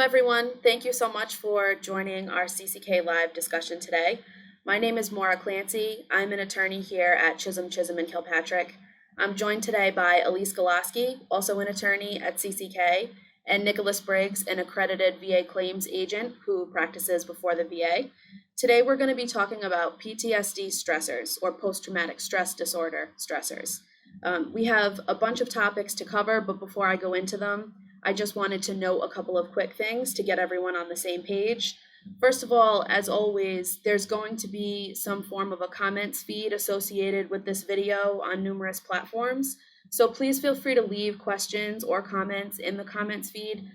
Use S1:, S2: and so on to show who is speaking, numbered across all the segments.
S1: everyone. Thank you so much for joining our CCK Live discussion today. My name is Maura Clancy. I'm an attorney here at Chisholm, and Kilpatrick. I'm joined today by Elise Golaski, also an attorney at CCK, and Nicholas Briggs, an accredited VA claims agent who practices before the VA. Today we're going to be talking about PTSD stressors, or post-traumatic stress disorder stressors. We have a bunch of topics to cover, but before I go into them, I just wanted to note a couple of quick things to get everyone on the same page. First of all, as always, there's going to be some form of a comments feed associated with this video on numerous platforms. So please feel free to leave questions or comments in the comments feed.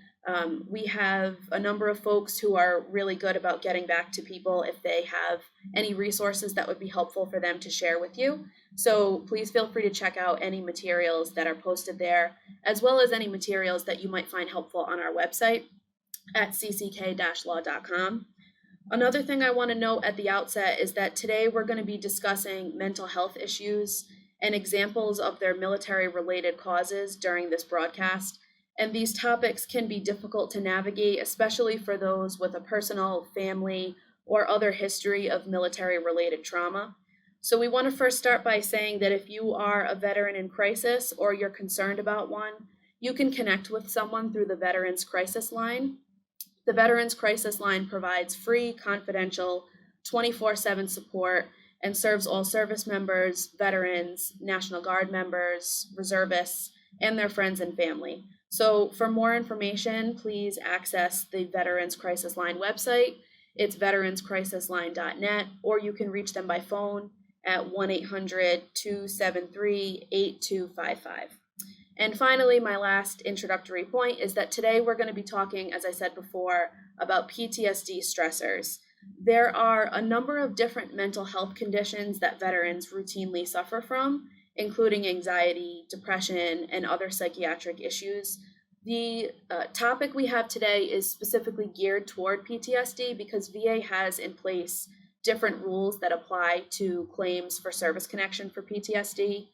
S1: We have a number of folks who are really good about getting back to people if they have any resources that would be helpful for them to share with you. So please feel free to check out any materials that are posted there, as well as any materials that you might find helpful on our website at cck-law.com. Another thing I want to note at the outset is that today we're going to be discussing mental health issues and examples of their military-related causes during this broadcast. And these topics can be difficult to navigate, especially for those with a personal, family, or other history of military-related trauma. So we want to first start by saying that if you are a veteran in crisis or you're concerned about one, you can connect with someone through the Veterans Crisis Line. The Veterans Crisis Line provides free, confidential, 24/7 support and serves all service members, veterans, National Guard members, reservists, and their friends and family. So for more information, please access the Veterans Crisis Line website. It's veteranscrisisline.net, or you can reach them by phone at 1-800-273-8255. And finally, my last introductory point is that today we're going to be talking, as I said before, about PTSD stressors. There are a number of different mental health conditions that veterans routinely suffer from, including anxiety, depression, and other psychiatric issues. The topic we have today is specifically geared toward PTSD because VA has in place different rules that apply to claims for service connection for PTSD.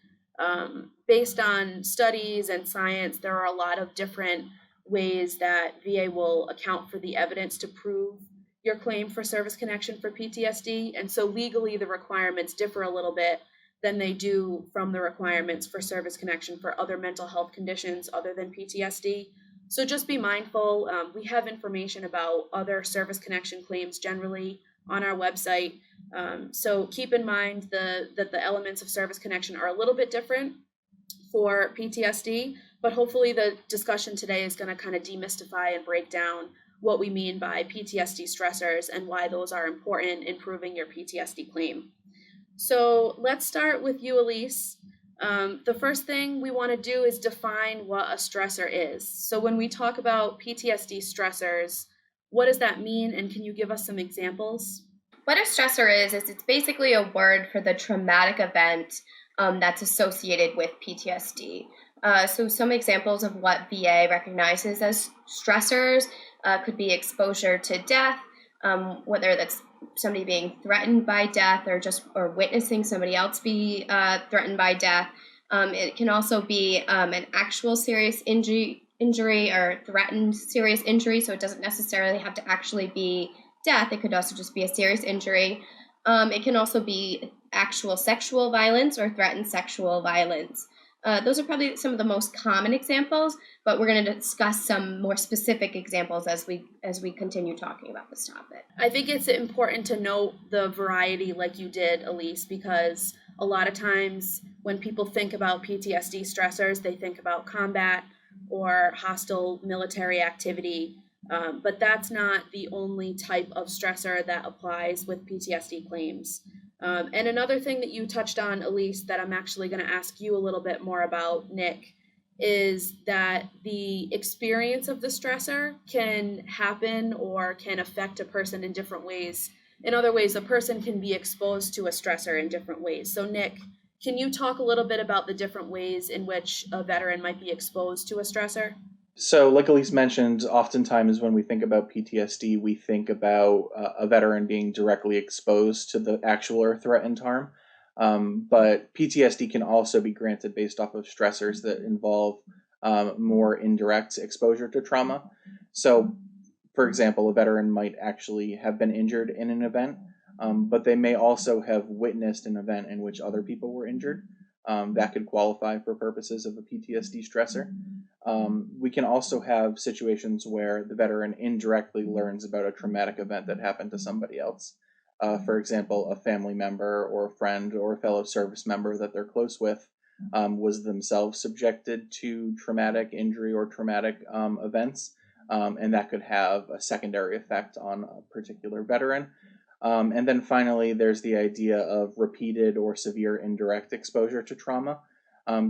S1: Based on studies and science, there are a lot of different ways that VA will account for the evidence to prove your claim for service connection for PTSD. And so legally, the requirements differ a little bit than they do from the requirements for service connection for other mental health conditions other than PTSD. So just be mindful. We have information about other service connection claims generally on our website. So keep in mind that the elements of service connection are a little bit different for PTSD, but hopefully the discussion today is going to kind of demystify and break down what we mean by PTSD stressors and why those are important in proving your PTSD claim. So let's start with you, Elise. The first thing we want to do is define what a stressor is. So when we talk about PTSD stressors, what does that mean, and can you give us some examples?
S2: What a stressor is it's basically a word for the traumatic event that's associated with PTSD. So some examples of what VA recognizes as stressors could be exposure to death, whether that's somebody being threatened by death or witnessing somebody else be threatened by death. It can also be an actual serious injury or threatened serious injury, so it doesn't necessarily have to actually be death. It could also just be a serious injury. It can also be actual sexual violence or threatened sexual violence. Those are probably some of the most common examples, but we're going to discuss some more specific examples as we continue talking about this topic.
S1: I think it's important to note the variety like you did, Elise, because a lot of times when people think about PTSD stressors, they think about combat or hostile military activity, but that's not the only type of stressor that applies with PTSD claims. And another thing that you touched on, Elise, that I'm actually going to ask you a little bit more about, Nick, is that the experience of the stressor can happen or can affect a person in different ways. In other ways, a person can be exposed to a stressor in different ways. So, Nick, can you talk a little bit about the different ways in which a veteran might be exposed to a stressor?
S3: So, like Elise mentioned, oftentimes when we think about PTSD, we think about a veteran being directly exposed to the actual or threatened harm. But PTSD can also be granted based off of stressors that involve more indirect exposure to trauma. So, For example, a veteran might actually have been injured in an event, but they may also have witnessed an event in which other people were injured. That could qualify for purposes of a PTSD stressor. We can also have situations where the veteran indirectly learns about a traumatic event that happened to somebody else. For example, a family member or a friend or a fellow service member that they're close with was themselves subjected to traumatic injury or traumatic events, and that could have a secondary effect on a particular veteran. And then finally, there's the idea of repeated or severe indirect exposure to trauma.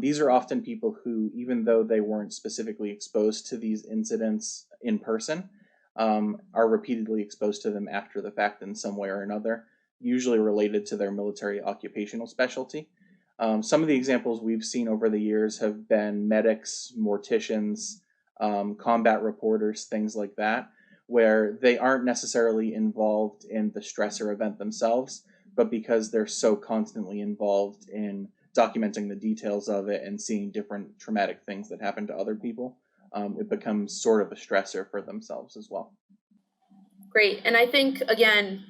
S3: These are often people who, even though they weren't specifically exposed to these incidents in person, are repeatedly exposed to them after the fact in some way or another, usually related to their military occupational specialty. Some of the examples we've seen over the years have been medics, morticians, combat reporters, things like that, where they aren't necessarily involved in the stressor event themselves, but because they're so constantly involved in documenting the details of it and seeing different traumatic things that happen to other people, it becomes sort of a stressor for themselves as well.
S1: Great. And I think, again,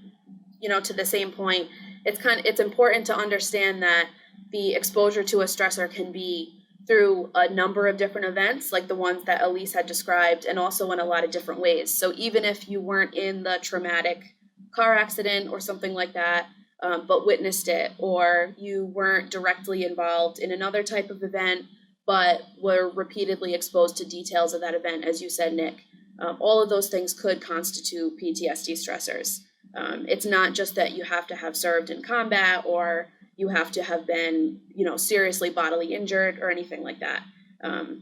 S1: to the same point, it's important to understand that the exposure to a stressor can be through a number of different events, like the ones that Elise had described, and also in a lot of different ways. So even if you weren't in the traumatic car accident or something like that, but witnessed it, or you weren't directly involved in another type of event, but were repeatedly exposed to details of that event, as you said, Nick, all of those things could constitute PTSD stressors. It's not just that you have to have served in combat or you have to have been, seriously bodily injured or anything like that.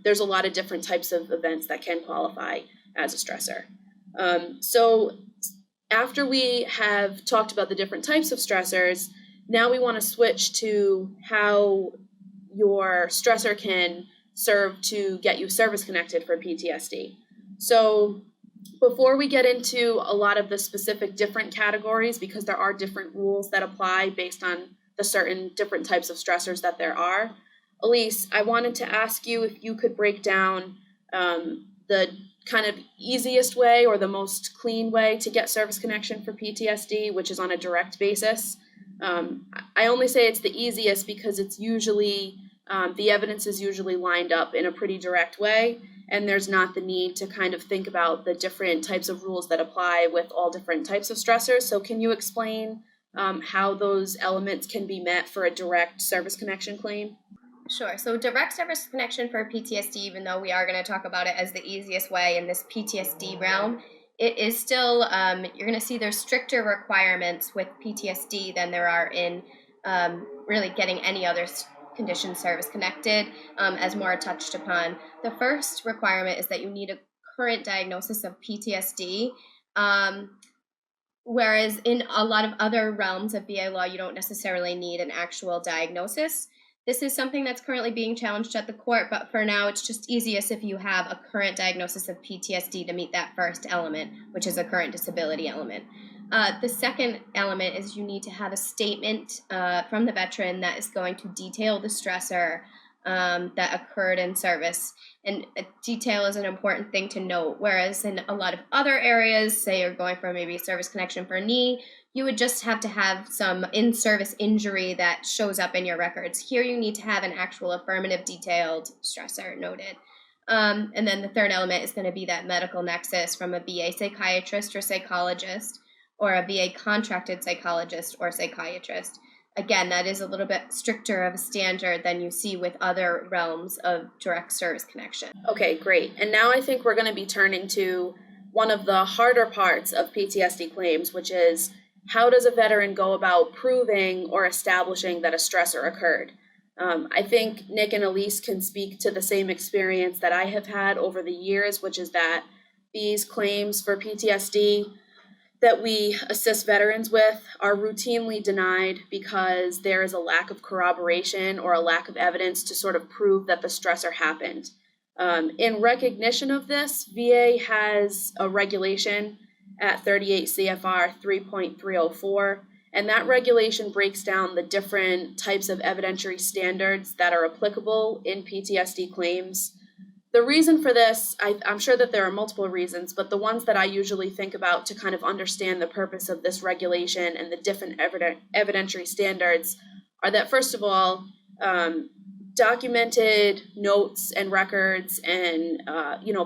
S1: There's a lot of different types of events that can qualify as a stressor. So after we have talked about the different types of stressors, now we want to switch to how your stressor can serve to get you service connected for PTSD. So before we get into a lot of the specific different categories, because there are different rules that apply based on the certain different types of stressors that there are, Elise, I wanted to ask you if you could break down the kind of easiest way or the most clean way to get service connection for PTSD, which is on a direct basis. I only say it's the easiest because it's usually, the evidence is usually lined up in a pretty direct way, and there's not the need to kind of think about the different types of rules that apply with all different types of stressors. So can you explain how those elements can be met for a direct service connection claim?
S2: Sure. So direct service connection for PTSD, even though we are going to talk about it as the easiest way in this PTSD realm, it is still, you're going to see there's stricter requirements with PTSD than there are in really getting any other condition service connected, as Maura touched upon. The first requirement is that you need a current diagnosis of PTSD. Whereas in a lot of other realms of VA law, you don't necessarily need an actual diagnosis. This is something that's currently being challenged at the court, but for now, it's just easiest if you have a current diagnosis of PTSD to meet that first element, which is a current disability element. The second element is you need to have a statement from the veteran that is going to detail the stressor that occurred in service. And detail is an important thing to note, whereas in a lot of other areas, say you're going for maybe a service connection for a knee, you would just have to have some in-service injury that shows up in your records. Here you need to have an actual affirmative detailed stressor noted. And then the third element is going to be that medical nexus from a VA psychiatrist or psychologist, or a VA contracted psychologist or psychiatrist. Again, that is a little bit stricter of a standard than you see with other realms of direct service connection.
S1: Okay, great. And now I think we're going to be turning to one of the harder parts of PTSD claims, which is how does a veteran go about proving or establishing that a stressor occurred? I think Nick and Elise can speak to the same experience that I have had over the years, which is that these claims for PTSD that we assist veterans with are routinely denied because there is a lack of corroboration or a lack of evidence to sort of prove that the stressor happened. In recognition of this, VA has a regulation at 38 CFR 3.304, and that regulation breaks down the different types of evidentiary standards that are applicable in PTSD claims. The reason for this, I'm sure that there are multiple reasons, but the ones that I usually think about to kind of understand the purpose of this regulation and the different evidentiary standards are that, first of all, documented notes and records and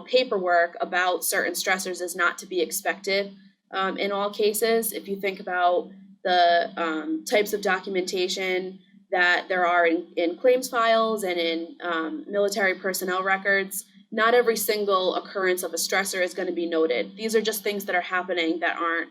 S1: paperwork about certain stressors is not to be expected in all cases. If you think about the types of documentation that there are in claims files and in military personnel records, not every single occurrence of a stressor is going to be noted. These are just things that are happening that aren't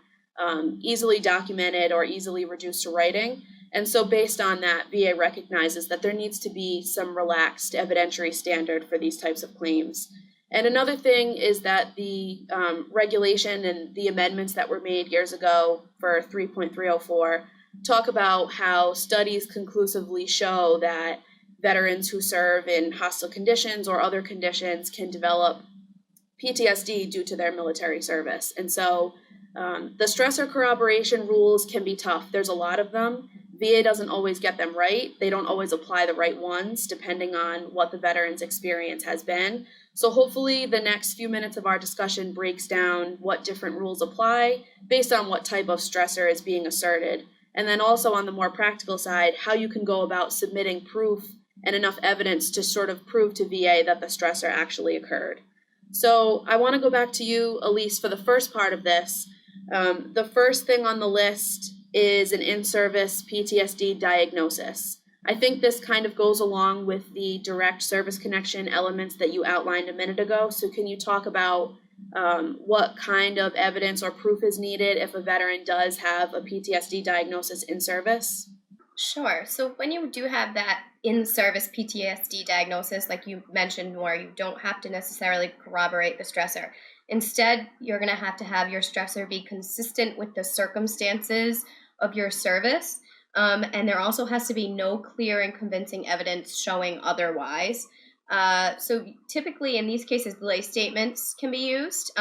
S1: easily documented or easily reduced to writing. And so based on that, VA recognizes that there needs to be some relaxed evidentiary standard for these types of claims. And another thing is that the regulation and the amendments that were made years ago for 3.304 talk about how studies conclusively show that veterans who serve in hostile conditions or other conditions can develop PTSD due to their military service. And so the stressor corroboration rules can be tough. There's a lot of them. VA doesn't always get them right. They don't always apply the right ones depending on what the veteran's experience has been. So hopefully the next few minutes of our discussion breaks down what different rules apply based on what type of stressor is being asserted. And then also on the more practical side, how you can go about submitting proof and enough evidence to sort of prove to VA that the stressor actually occurred. So I want to go back to you, Elise, for the first part of this. The first thing on the list is an in-service PTSD diagnosis. I think this kind of goes along with the direct service connection elements that you outlined a minute ago. So can you talk about what kind of evidence or proof is needed if a veteran does have a PTSD diagnosis in service?
S2: Sure. So when you do have that in-service PTSD diagnosis, like you mentioned, where you don't have to necessarily corroborate the stressor. Instead, you're going to have your stressor be consistent with the circumstances of your service. And there also has to be no clear and convincing evidence showing otherwise. So typically in these cases, lay statements can be used,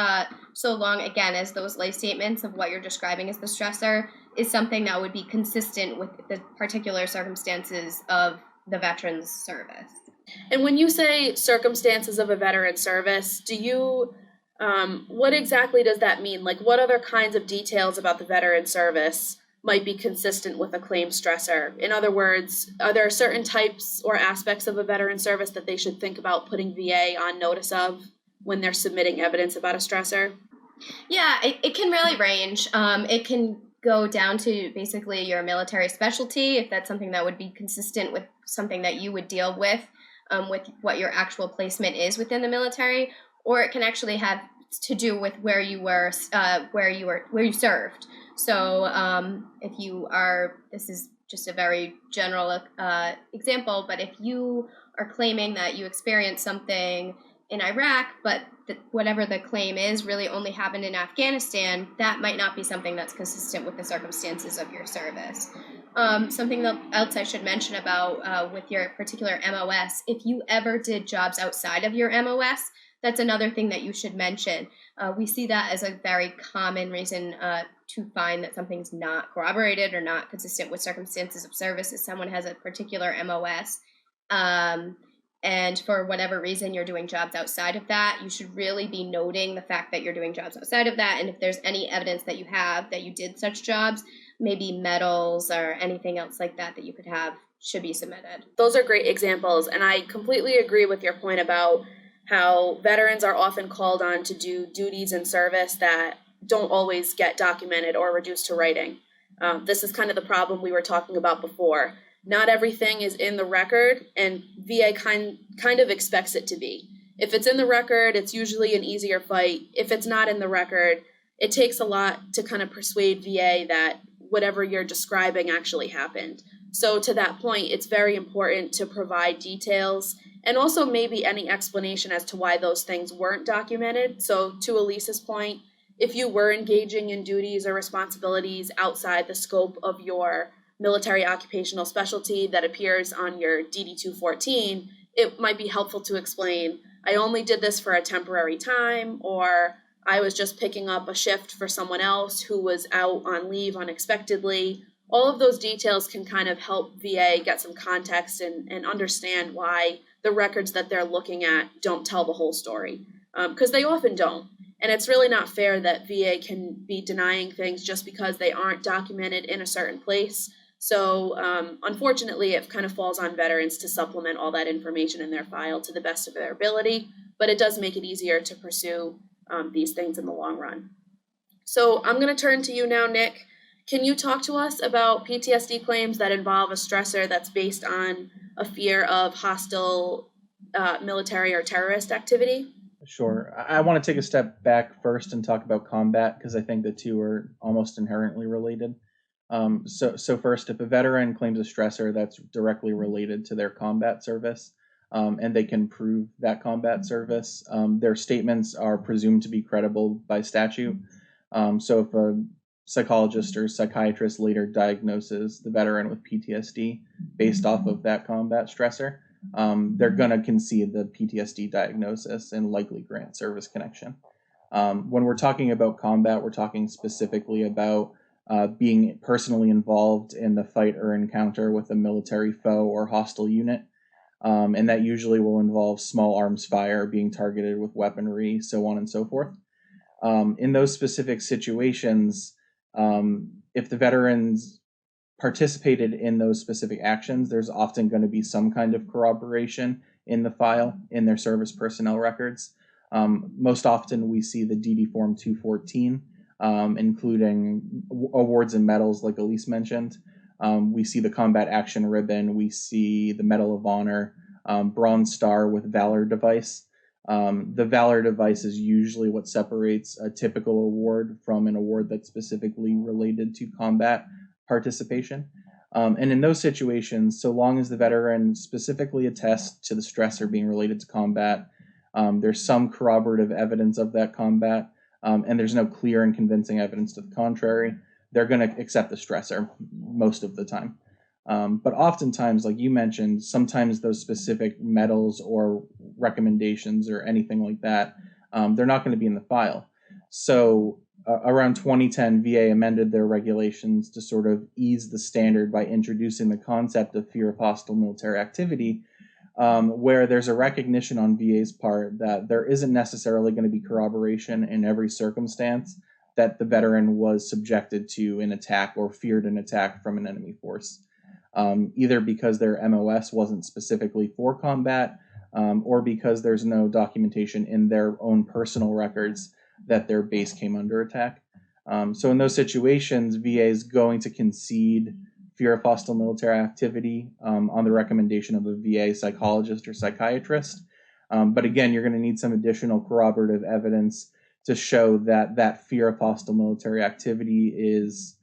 S2: so long, again, as those lay statements of what you're describing as the stressor is something that would be consistent with the particular circumstances of the veteran's service.
S1: And when you say circumstances of a veteran's service, do you, what exactly does that mean? Like, what other kinds of details about the veteran's service might be consistent with a claim stressor? In other words, are there certain types or aspects of a veteran's service that they should think about putting VA on notice of when they're submitting evidence about a stressor?
S2: Yeah, it can really range. It can go down to basically your military specialty, if that's something that would be consistent with something that you would deal with what your actual placement is within the military, or it can actually have to do with where you were, where you served. So if you are, this is just a very general example, but if you are claiming that you experienced something in Iraq, but whatever the claim is really only happened in Afghanistan, that might not be something that's consistent with the circumstances of your service. Something else I should mention about with your particular MOS, if you ever did jobs outside of your MOS, that's another thing that you should mention. We see that as a very common reason to find that something's not corroborated or not consistent with circumstances of service is someone has a particular MOS. And for whatever reason you're doing jobs outside of that, you should really be noting the fact that you're doing jobs outside of that. And if there's any evidence that you have that you did such jobs, maybe medals or anything else like that that you could have should be submitted.
S1: Those are great examples. And I completely agree with your point about how veterans are often called on to do duties in service that don't always get documented or reduced to writing. This is kind of the problem we were talking about before. Not everything is in the record, and VA kind of expects it to be. If it's in the record, it's usually an easier fight. If it's not in the record, it takes a lot to kind of persuade VA that whatever you're describing actually happened. So to that point, it's very important to provide details and also maybe any explanation as to why those things weren't documented. So to Elise's point, if you were engaging in duties or responsibilities outside the scope of your military occupational specialty that appears on your DD-214, it might be helpful to explain, I only did this for a temporary time, or I was just picking up a shift for someone else who was out on leave unexpectedly. All of those details can kind of help VA get some context and understand why the records that they're looking at don't tell the whole story, because they often don't. And it's really not fair that VA can be denying things just because they aren't documented in a certain place. So unfortunately, it kind of falls on veterans to supplement all that information in their file to the best of their ability, but it does make it easier to pursue these things in the long run. So I'm going to turn to you now, Nick. Can you talk to us about PTSD claims that involve a stressor that's based on a fear of hostile military or terrorist activity?
S3: Sure. I want to take a step back first and talk about combat because I think the two are almost inherently related. So first, if a veteran claims a stressor that's directly related to their combat service, and they can prove that combat service, their statements are presumed to be credible by statute. So if a psychologist or psychiatrist later diagnoses the veteran with PTSD based off of that combat stressor, they're going to concede the PTSD diagnosis and likely grant service connection. When we're talking about combat, we're talking specifically about being personally involved in the fight or encounter with a military foe or hostile unit. And that usually will involve small arms fire, being targeted with weaponry, so on and so forth. In those specific situations, if the veterans participated in those specific actions, there's often going to be some kind of corroboration in the file in their service personnel records. Most often we see the DD Form 214, including awards and medals like Elise mentioned. We see the Combat Action Ribbon, we see the Medal of Honor, Bronze Star with Valor Device. The Valor Device is usually what separates a typical award from an award that's specifically related to combat participation. And in those situations, so long as the veteran specifically attests to the stressor being related to combat, there's some corroborative evidence of that combat, and there's no clear and convincing evidence to the contrary, they're going to accept the stressor most of the time. But oftentimes, like you mentioned, sometimes those specific medals or recommendations or anything like that, they're not going to be in the file. So around 2010, VA amended their regulations to sort of ease the standard by introducing the concept of fear of hostile military activity, where there's a recognition on VA's part that there isn't necessarily going to be corroboration in every circumstance that the veteran was subjected to an attack or feared an attack from an enemy force, either because their MOS wasn't specifically for combat, or because there's no documentation in their own personal records that their base came under attack. So in those situations, VA is going to concede fear of hostile military activity on the recommendation of a VA psychologist or psychiatrist. But again, you're going to need some additional corroborative evidence to show that that fear of hostile military activity is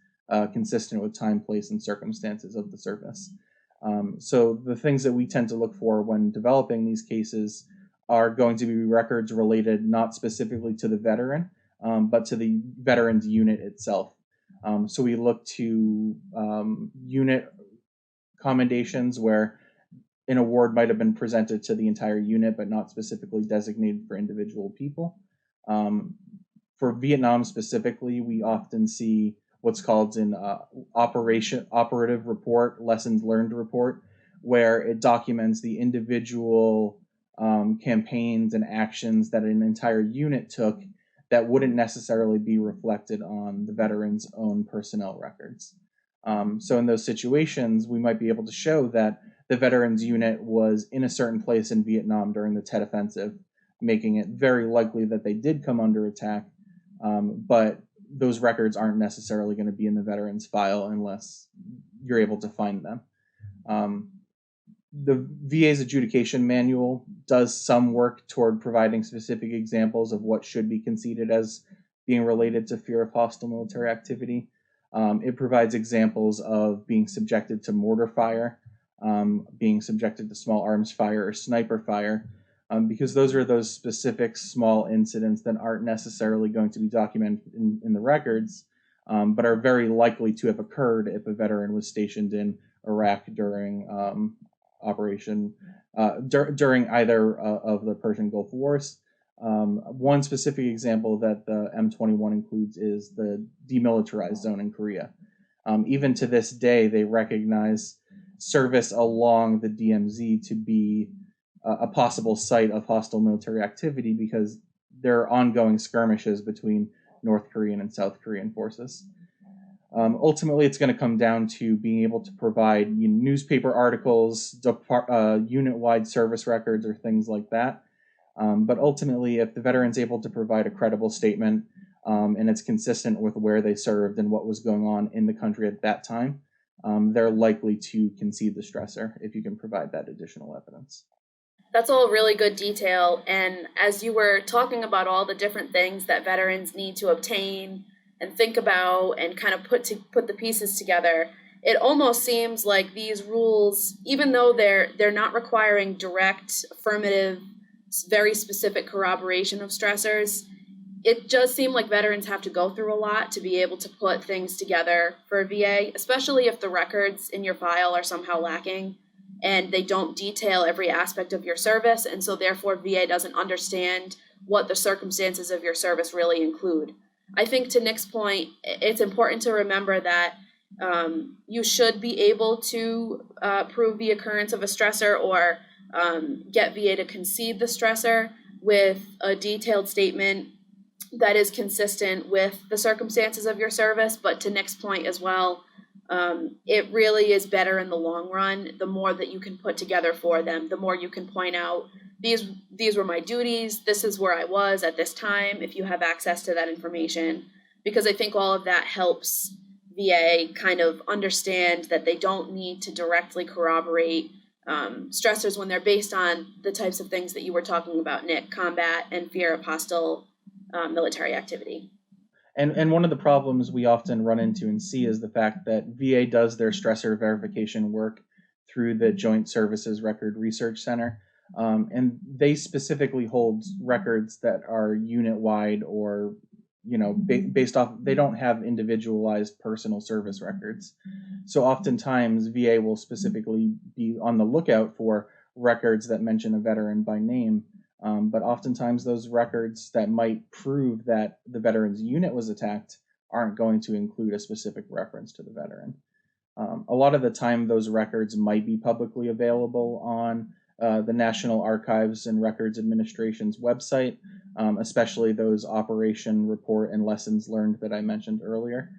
S3: consistent with time, place, and circumstances of the service. So the things that we tend to look for when developing these cases are going to be records related not specifically to the veteran, but to the veteran's unit itself. So we look to unit commendations where an award might have been presented to the entire unit, but not specifically designated for individual people. For Vietnam specifically, we often see what's called an operative report, lessons learned report, where it documents the individual campaigns and actions that an entire unit took that wouldn't necessarily be reflected on the veteran's own personnel records. So in those situations, we might be able to show that the veteran's unit was in a certain place in Vietnam during the Tet Offensive, making it very likely that they did come under attack, but those records aren't necessarily going to be in the veteran's file unless you're able to find them. The VA's adjudication manual does some work toward providing specific examples of what should be conceded as being related to fear of hostile military activity. It provides examples of being subjected to mortar fire, being subjected to small arms fire or sniper fire, because those are those specific small incidents that aren't necessarily going to be documented in the records, but are very likely to have occurred if a veteran was stationed in Iraq during during either of the Persian Gulf Wars. One specific example that the M21 includes is the demilitarized zone in Korea. Even to this day, they recognize service along the DMZ to be a possible site of hostile military activity because there are ongoing skirmishes between North Korean and South Korean forces. Ultimately, it's going to come down to being able to provide newspaper articles, unit-wide service records, or things like that. But ultimately, if the veteran's able to provide a credible statement and it's consistent with where they served and what was going on in the country at that time, they're likely to concede the stressor if you can provide that additional evidence.
S1: That's all really good detail. And as you were talking about all the different things that veterans need to obtain and think about and kind of put the pieces together, it almost seems like these rules, even though they're not requiring direct, affirmative, very specific corroboration of stressors, it does seem like veterans have to go through a lot to be able to put things together for a VA, especially if the records in your file are somehow lacking and they don't detail every aspect of your service, and so therefore VA doesn't understand what the circumstances of your service really include. I think to Nick's point, it's important to remember that you should be able to prove the occurrence of a stressor or get VA to concede the stressor with a detailed statement that is consistent with the circumstances of your service. But to Nick's point as well, it really is better in the long run. The more that you can put together for them, the more you can point out, these were my duties, this is where I was at this time, if you have access to that information. Because I think all of that helps VA kind of understand that they don't need to directly corroborate stressors when they're based on the types of things that you were talking about, Nick, combat and fear of hostile military activity.
S3: And one of the problems we often run into and see is the fact that VA does their stressor verification work through the Joint Services Record Research Center. And they specifically hold records that are unit-wide or, based off, they don't have individualized personal service records. So oftentimes VA will specifically be on the lookout for records that mention a veteran by name. But oftentimes those records that might prove that the veteran's unit was attacked aren't going to include a specific reference to the veteran. A lot of the time, those records might be publicly available on the National Archives and Records Administration's website, especially those operation report and lessons learned that I mentioned earlier.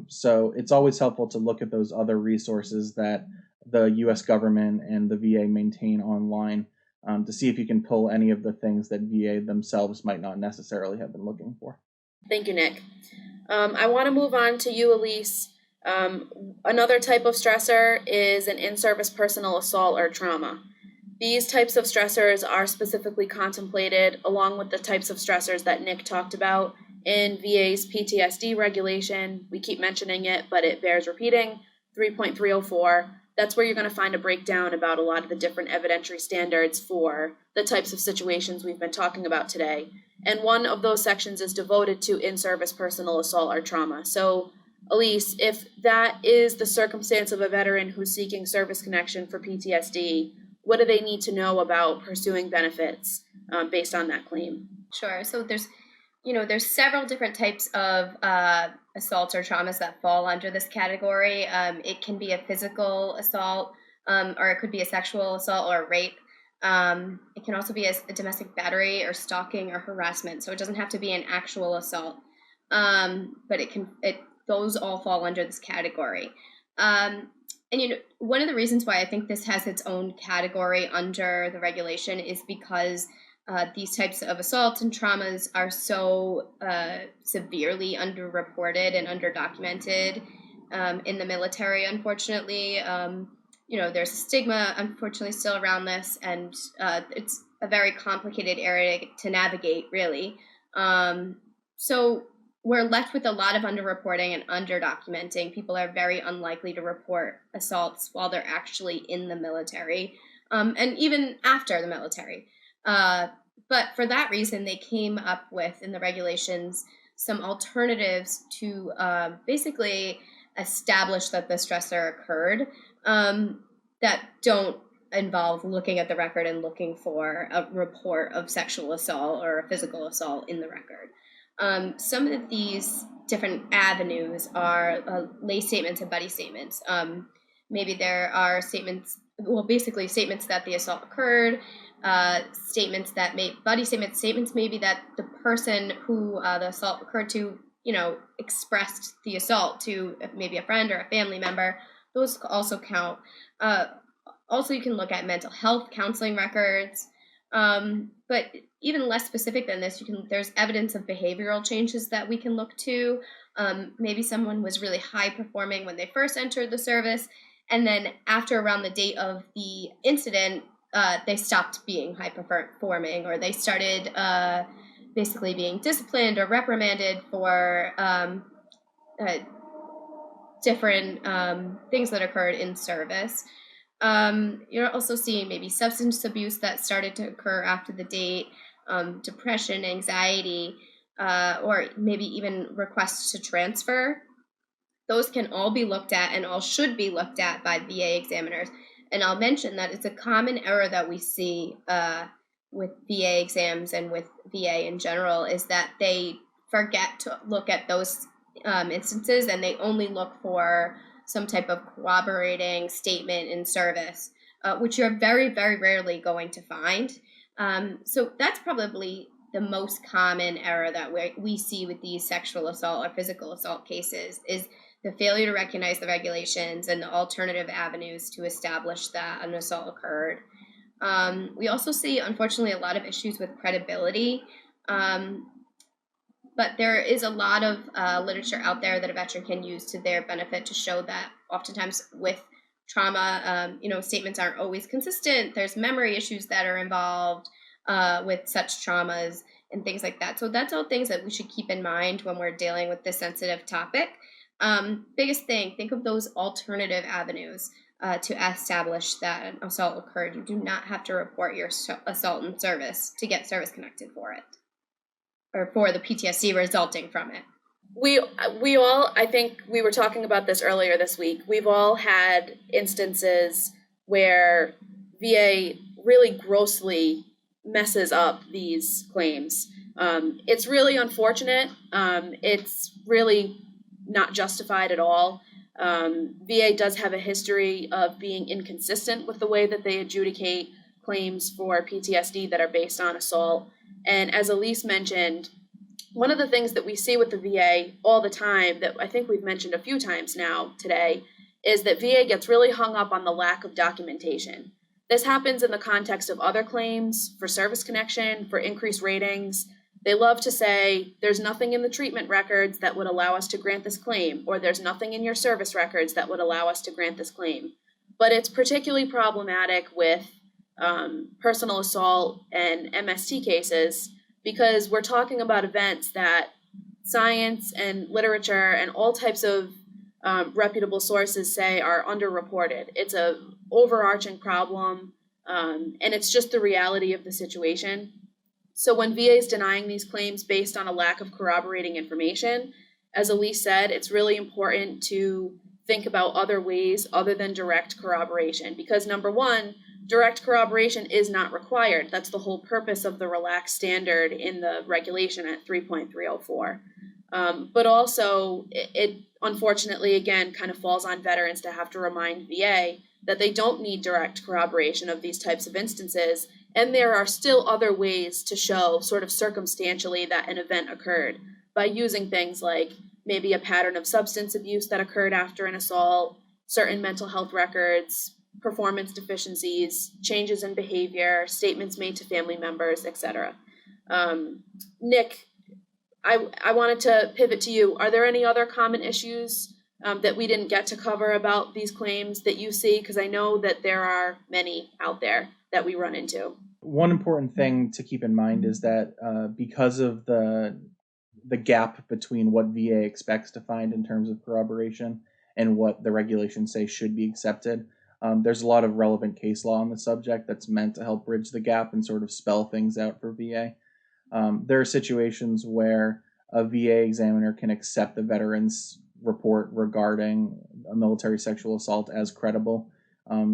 S3: So it's always helpful to look at those other resources that the U.S. government and the VA maintain online to see if you can pull any of the things that VA themselves might not necessarily have been looking for.
S1: Thank you, Nick. I want to move on to you, Elise. Another type of stressor is an in-service personal assault or trauma. These types of stressors are specifically contemplated along with the types of stressors that Nick talked about in VA's PTSD regulation. We keep mentioning it, but it bears repeating, 3.304. That's where you're going to find a breakdown about a lot of the different evidentiary standards for the types of situations we've been talking about today. And one of those sections is devoted to in-service personal assault or trauma. So, Elise, if that is the circumstance of a veteran who's seeking service connection for PTSD, what do they need to know about pursuing benefits based on that claim?
S2: Sure. So there's several different types of assaults or traumas that fall under this category. It can be a physical assault, or it could be a sexual assault or a rape. It can also be a domestic battery or stalking or harassment. So it doesn't have to be an actual assault, but those all fall under this category. And one of the reasons why I think this has its own category under the regulation is because these types of assaults and traumas are so severely underreported and underdocumented in the military, unfortunately. There's a stigma, unfortunately, still around this, and it's a very complicated area to navigate, really. So we're left with a lot of underreporting and underdocumenting. People are very unlikely to report assaults while they're actually in the military, and even after the military. But for that reason, they came up with, in the regulations, some alternatives to basically establish that the stressor occurred that don't involve looking at the record and looking for a report of sexual assault or a physical assault in the record. Some of these different avenues are lay statements and buddy statements. Maybe there are statements that the assault occurred, statements maybe that the person who the assault occurred to, expressed the assault to maybe a friend or a family member. Those also count. Also, you can look at mental health counseling records. But even less specific than this, there's evidence of behavioral changes that we can look to. Maybe someone was really high performing when they first entered the service, and then after around the date of the incident, they stopped being high performing, or they started basically being disciplined or reprimanded for different things that occurred in service. You're also seeing maybe substance abuse that started to occur after the date, depression, anxiety, or maybe even requests to transfer. Those can all be looked at and all should be looked at by VA examiners. And I'll mention that it's a common error that we see with VA exams and with VA in general, is that they forget to look at those instances, and they only look for some type of corroborating statement in service, which you're very, very rarely going to find. So that's probably the most common error that we see with these sexual assault or physical assault cases, is the failure to recognize the regulations and the alternative avenues to establish that an assault occurred. We also see, unfortunately, a lot of issues with credibility. But there is a lot of literature out there that a veteran can use to their benefit to show that oftentimes with trauma, statements aren't always consistent. There's memory issues that are involved with such traumas and things like that. So that's all things that we should keep in mind when we're dealing with this sensitive topic. Biggest thing, think of those alternative avenues to establish that an assault occurred. You do not have to report your assault in service to get service connected for it, or for the PTSD resulting from it.
S1: We all, I think we were talking about this earlier this week, we've all had instances where VA really grossly messes up these claims. It's really unfortunate. It's really not justified at all. VA does have a history of being inconsistent with the way that they adjudicate claims for PTSD that are based on assault. And as Elise mentioned, one of the things that we see with the VA all the time, that I think we've mentioned a few times now today, is that VA gets really hung up on the lack of documentation. This happens in the context of other claims for service connection, for increased ratings. They love to say, there's nothing in the treatment records that would allow us to grant this claim, or there's nothing in your service records that would allow us to grant this claim. But it's particularly problematic with personal assault and MST cases, because we're talking about events that science and literature and all types of reputable sources say are underreported. It's a overarching problem, and it's just the reality of the situation. So when VA is denying these claims based on a lack of corroborating information, as Elise said, it's really important to think about other ways other than direct corroboration, because number one, direct corroboration is not required. That's the whole purpose of the relaxed standard in the regulation at 3.304. But also, it unfortunately, again, kind of falls on veterans to have to remind VA that they don't need direct corroboration of these types of instances, and there are still other ways to show sort of circumstantially that an event occurred by using things like maybe a pattern of substance abuse that occurred after an assault, certain mental health records, performance deficiencies, changes in behavior, statements made to family members, etc. Nick, I wanted to pivot to you. Are there any other common issues that we didn't get to cover about these claims that you see? Because I know that there are many out there that we run into.
S3: One important thing to keep in mind is that because of the gap between what VA expects to find in terms of corroboration and what the regulations say should be accepted, there's a lot of relevant case law on the subject that's meant to help bridge the gap and sort of spell things out for VA. There are situations where a VA examiner can accept the veteran's report regarding a military sexual assault as credible,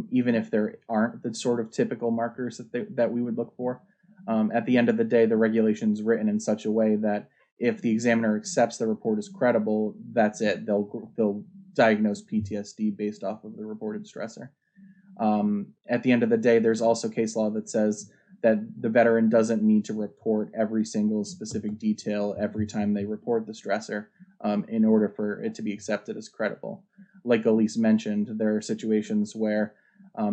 S3: even if there aren't the sort of typical markers that we would look for. At the end of the day, the regulation is written in such a way that if the examiner accepts the report as credible, that's it. They'll diagnose PTSD based off of the reported stressor. At the end of the day, there's also case law that says that the veteran doesn't need to report every single specific detail every time they report the stressor in order for it to be accepted as credible. Like Elise mentioned, there are situations where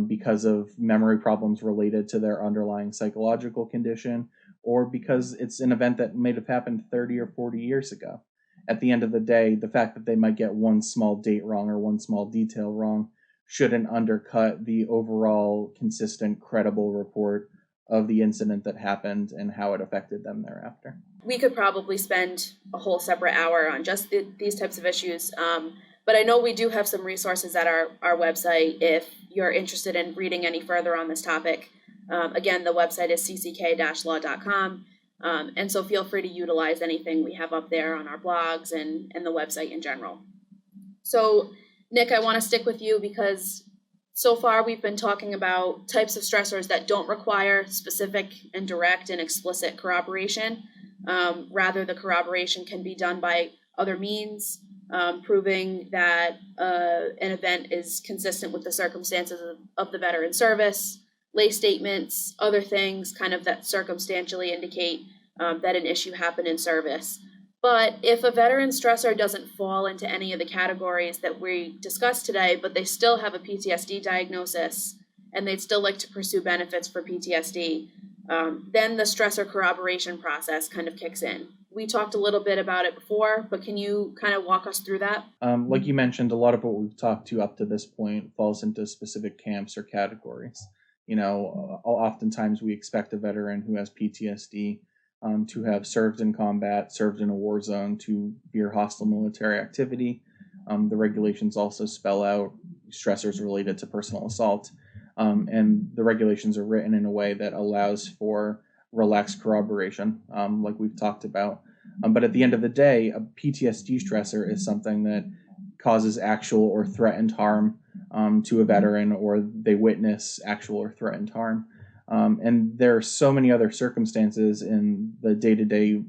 S3: because of memory problems related to their underlying psychological condition, or because it's an event that may have happened 30 or 40 years ago. At the end of the day, the fact that they might get one small date wrong or one small detail wrong shouldn't undercut the overall consistent, credible report of the incident that happened and how it affected them thereafter.
S1: We could probably spend a whole separate hour on just these types of issues, but I know we do have some resources at our website if you're interested in reading any further on this topic. Again, the website is cck-law.com, and so feel free to utilize anything we have up there on our blogs and the website in general. So, Nick, I want to stick with you because so far we've been talking about types of stressors that don't require specific and direct and explicit corroboration. Rather, the corroboration can be done by other means, proving that an event is consistent with the circumstances of the veteran's service, lay statements, other things kind of that circumstantially indicate that an issue happened in service. But if a veteran stressor doesn't fall into any of the categories that we discussed today, but they still have a PTSD diagnosis and they'd still like to pursue benefits for PTSD, then the stressor corroboration process kind of kicks in. We talked a little bit about it before, but can you kind of walk us through that?
S3: Like you mentioned, a lot of what we've talked to up to this point falls into specific camps or categories. Oftentimes we expect a veteran who has PTSD to have served in combat, served in a war zone, to fear hostile military activity. The regulations also spell out stressors related to personal assault. And the regulations are written in a way that allows for relaxed corroboration, like we've talked about. But at the end of the day, a PTSD stressor is something that causes actual or threatened harm to a veteran, or they witness actual or threatened harm. And there are so many other circumstances in the day-to-day,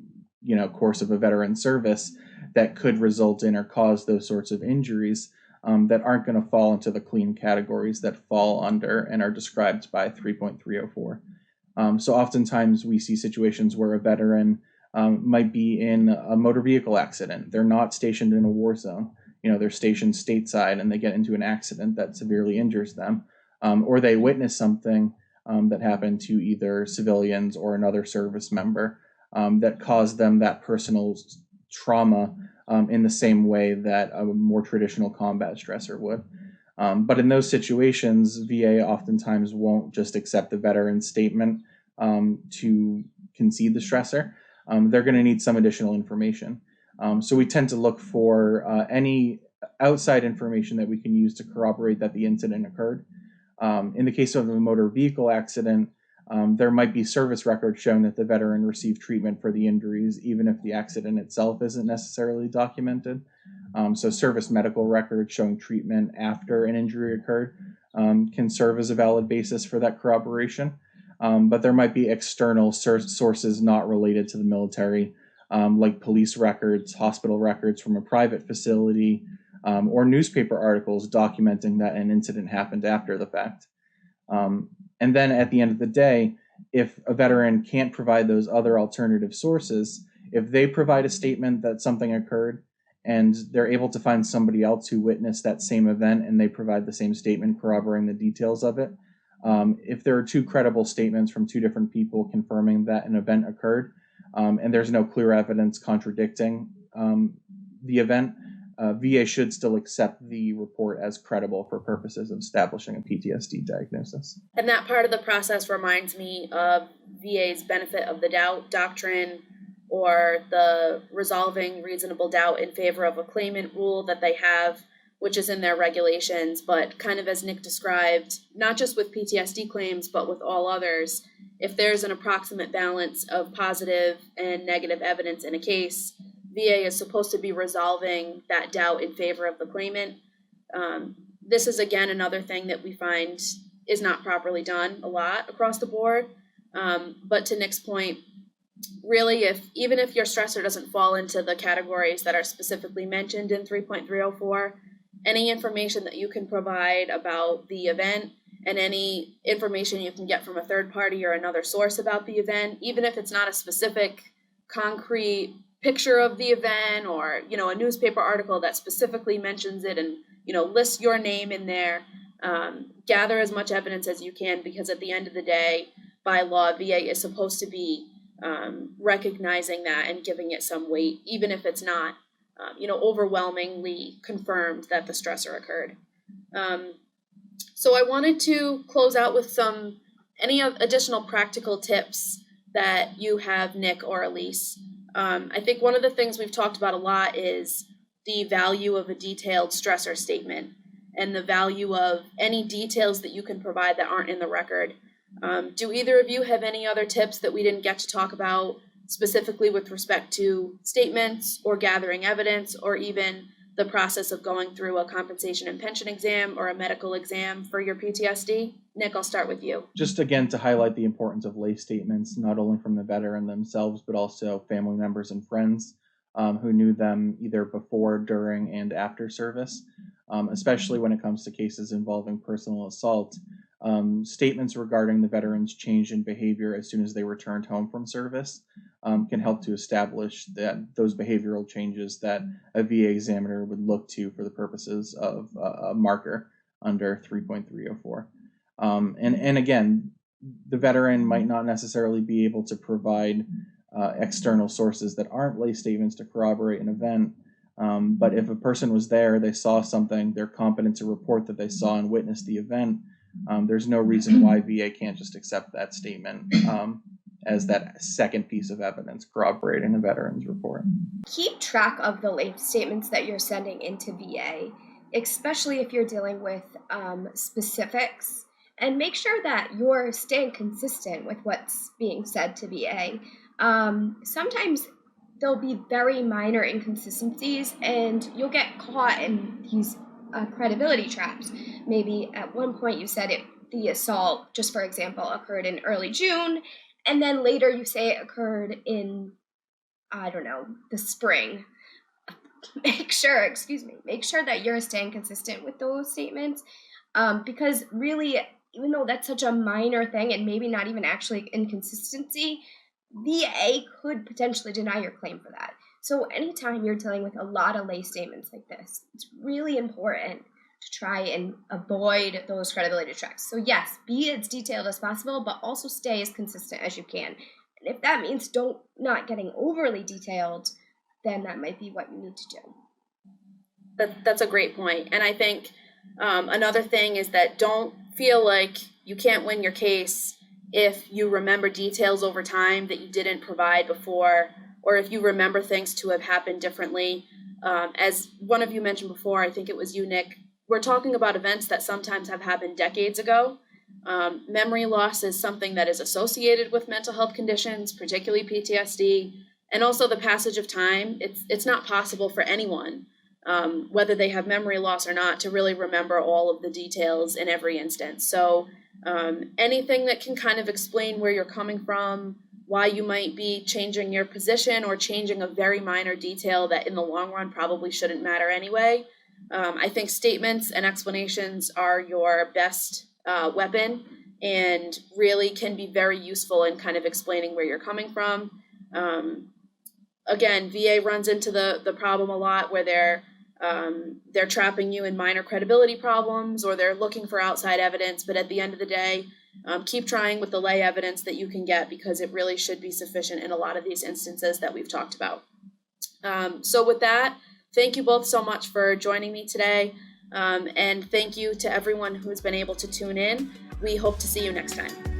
S3: course of a veteran's service that could result in or cause those sorts of injuries that aren't going to fall into the clean categories that fall under and are described by 3.304. So oftentimes we see situations where a veteran might be in a motor vehicle accident. They're not stationed in a war zone. They're stationed stateside and they get into an accident that severely injures them, or they witness something that happened to either civilians or another service member that caused them that personal trauma in the same way that a more traditional combat stressor would. But in those situations, VA oftentimes won't just accept the veteran's statement to concede the stressor. They're going to need some additional information. So we tend to look for any outside information that we can use to corroborate that the incident occurred. In the case of a motor vehicle accident, there might be service records showing that the veteran received treatment for the injuries, even if the accident itself isn't necessarily documented. So service medical records showing treatment after an injury occurred can serve as a valid basis for that corroboration. But there might be external sources not related to the military, like police records, hospital records from a private facility, or newspaper articles documenting that an incident happened after the fact. And then at the end of the day, if a veteran can't provide those other alternative sources, if they provide a statement that something occurred and they're able to find somebody else who witnessed that same event and they provide the same statement corroborating the details of it, if there are two credible statements from two different people confirming that an event occurred, and there's no clear evidence contradicting the event, VA should still accept the report as credible for purposes of establishing a PTSD diagnosis.
S1: And that part of the process reminds me of VA's benefit of the doubt doctrine, or the resolving reasonable doubt in favor of a claimant rule that they have, which is in their regulations, but kind of as Nick described, not just with PTSD claims, but with all others, if there's an approximate balance of positive and negative evidence in a case, VA is supposed to be resolving that doubt in favor of the claimant. This is, again, another thing that we find is not properly done a lot across the board. But to Nick's point, really, even if your stressor doesn't fall into the categories that are specifically mentioned in 3.304, any information that you can provide about the event and any information you can get from a third party or another source about the event, even if it's not a specific concrete picture of the event or, a newspaper article that specifically mentions it and, lists your name in there. Gather as much evidence as you can, because at the end of the day, by law, VA is supposed to be recognizing that and giving it some weight, even if it's not, overwhelmingly confirmed that the stressor occurred. So I wanted to close out with any additional practical tips that you have, Nick or Elise. I think one of the things we've talked about a lot is the value of a detailed stressor statement and the value of any details that you can provide that aren't in the record. Do either of you have any other tips that we didn't get to talk about specifically with respect to statements or gathering evidence, or even the process of going through a compensation and pension exam or a medical exam for your PTSD? Nick, I'll start with you.
S3: Just again to highlight the importance of lay statements, not only from the veteran themselves, but also family members and friends who knew them either before, during, and after service, especially when it comes to cases involving personal assault. Statements regarding the veteran's change in behavior as soon as they returned home from service can help to establish that those behavioral changes that a VA examiner would look to for the purposes of a marker under 3.304. And again, the veteran might not necessarily be able to provide external sources that aren't lay statements to corroborate an event. But if a person was there, they saw something, they're competent to report that they saw and witnessed the event, there's no reason why VA can't just accept that statement as that second piece of evidence corroborating the veteran's report.
S2: Keep track of the lay statements that you're sending into VA, especially if you're dealing with specifics, and make sure that you're staying consistent with what's being said to VA. Sometimes there'll be very minor inconsistencies, and you'll get caught in these credibility traps. Maybe at one point you said the assault, just for example, occurred in early June, and then later you say it occurred in, the spring. Make sure that you're staying consistent with those statements, because really, even though that's such a minor thing and maybe not even actually inconsistency, VA could potentially deny your claim for that. So anytime you're dealing with a lot of lay statements like this, it's really important to try and avoid those credibility checks. So yes, be as detailed as possible, but also stay as consistent as you can. And if that means not getting overly detailed, then that might be what you need to do.
S1: That's a great point. And I think another thing is that don't feel like you can't win your case if you remember details over time that you didn't provide before, or if you remember things to have happened differently. As one of you mentioned before, I think it was you, Nick, we're talking about events that sometimes have happened decades ago. Memory loss is something that is associated with mental health conditions, particularly PTSD, and also the passage of time. It's not possible for anyone, whether they have memory loss or not, to really remember all of the details in every instance. So anything that can kind of explain where you're coming from, why you might be changing your position or changing a very minor detail that in the long run probably shouldn't matter anyway. I think statements and explanations are your best weapon and really can be very useful in kind of explaining where you're coming from. Again, VA runs into the problem a lot where they're trapping you in minor credibility problems, or they're looking for outside evidence, but at the end of the day, keep trying with the lay evidence that you can get, because it really should be sufficient in a lot of these instances that we've talked about. So with that, thank you both so much for joining me today, and thank you to everyone who's been able to tune in. We hope to see you next time.